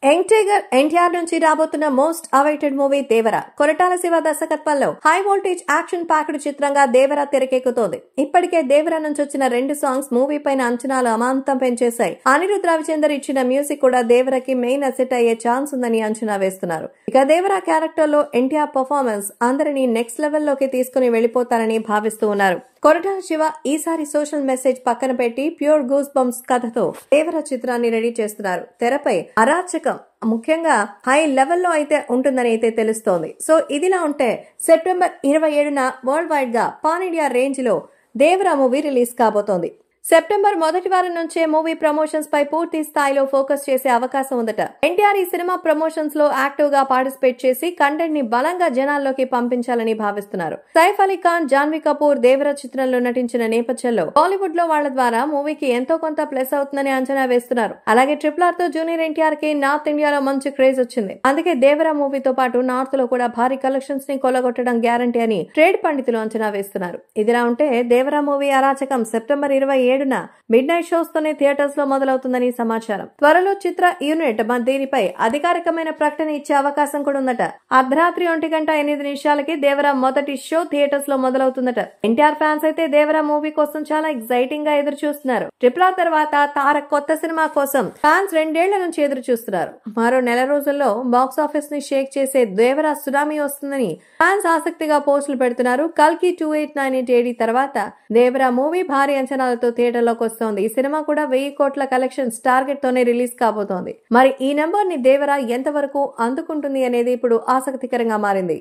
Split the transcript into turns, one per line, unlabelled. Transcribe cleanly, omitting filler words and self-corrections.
Young tiger NTR నుంచి రాబోతున్న most awaited movie దేవర. కొరటాల శివ దర్శకత్వంలో హై వోల్టేజ్ యాక్షన్ ప్యాక్డ్ చిత్రంగా దేవర తెరకెక్కుతోంది. ఇప్పటికే దేవర నుంచి వచ్చిన 2 సాంగ్స్ మూవీ పైన అంచనాలు అమాంతం పెంచేశాయి. అనిరుద్ రవిచందర్ ఇచ్చిన మ్యూజిక్ కూడా దేవరకి మెయిన్ అసెట్ అయ్యే ఛాన్స్ ఉందని అంచనా వేస్తున్నారు. ఇక దేవర క్యారెక్టర్ లో ఎన్టీఆర్ పర్ఫార్మెన్స్ అందరినీ నెక్స్ట్ లెవెల్లోకి తీసుకుని వెళ్లిపోతారని భావిస్తూ ఉన్నారు. కొరటాల శివ ఈసారి సోషల్ మెసేజ్ పక్కన పెట్టి ప్యూర్ గూస్ బంప్స్ కథతో దేవర చిత్రాన్ని రెడీ చేస్తున్నారు. తెరపై అరాచకం ముఖ్యంగా హై లెవెల్లో అయితే ఉంటుందని అయితే తెలుస్తోంది. సో ఇదిలా ఉంటే సెప్టెంబర్ 27న వరల్డ్ వైడ్ గా పాన్ ఇండియా రేంజ్ లో దేవర మూవీ రిలీజ్ కాబోతోంది. సెప్టెంబర్ మొదటి వారం నుంచే మూవీ ప్రమోషన్స్ పై పూర్తి స్థాయిలో ఫోకస్ చేసే అవకాశం ఉందట. ఎన్టీఆర్ ఈ సినిమా ప్రమోషన్స్ లో యాక్టివ్ గా పార్టిసిపేట్ చేసి కంటెంట్ ని బలంగా జనాల్లోకి పంపించాలని భావిస్తున్నారు. సైఫ్ అలీ ఖాన్, జాన్వీ కపూర్ దేవర చిత్రంలో నటించిన నేపథ్యంలో బాలీవుడ్ లో వాళ్ల ద్వారా మూవీకి ఎంతో కొంత ప్లస్ అవుతుందని అంచనా వేస్తున్నారు. అలాగే ట్రిపుల్ తో జూనియర్ ఎన్టీఆర్ కి నార్త్ ఇండియాలో మంచి క్రేజ్ వచ్చింది. అందుకే దేవర మూవీతో పాటు నార్త్ లో కూడా భారీ కలెక్షన్స్ ని కొల్లగొట్టడం గ్యారంటీ అని ట్రేడ్ పండితులు అంచనా వేస్తున్నారు. ఇదిలా ఉంటే దేవర మూవీ అరాచకం సెప్టెంబర్ 27న మిడ్ నైట్ షోస్ తోనే థియేటర్స్ లో మొదలవుతుందని సమాచారం. త్వరలో చిత్ర యూనిట్ దీనిపై అధికారికమైన ప్రకటన ఇచ్చే అవకాశం కూడా ఉందట. అర్ధరాత్రి 1:08 దేవర మొదటి షో థియేటర్స్ లో మొదలవుతుందట. ఎన్టీఆర్ ఫ్యాన్స్ అయితే దేవర మూవీ కోసం చాలా ఎక్సైటింగ్ గా ఎదురు చూస్తున్నారు. ట్రిపుల్ ఆర్ తర్వాత తారక్ కొత్త సినిమా కోసం ఫ్యాన్స్ 2 ఏళ్ల నుంచి ఎదురు చూస్తున్నారు. మరో నెల రోజుల్లో బాక్స్ ఆఫీస్ ని షేక్ చేసే దేవర సునామీ వస్తుందని ఫ్యాన్స్ ఆసక్తిగా పోస్టులు పెడుతున్నారు. కల్కి 2898 AD తర్వాత దేవర మూవీ భారీ అంచనాలతో థియేటర్లోకి వస్తోంది. ఈ సినిమా కూడా 1000 కోట్ల కలెక్షన్స్ టార్గెట్ తోనే రిలీజ్ కాబోతోంది. మరి ఈ నెంబర్ ని దేవర ఎంతవరకు అందుకుంటుంది అనేది ఇప్పుడు ఆసక్తికరంగా మారింది.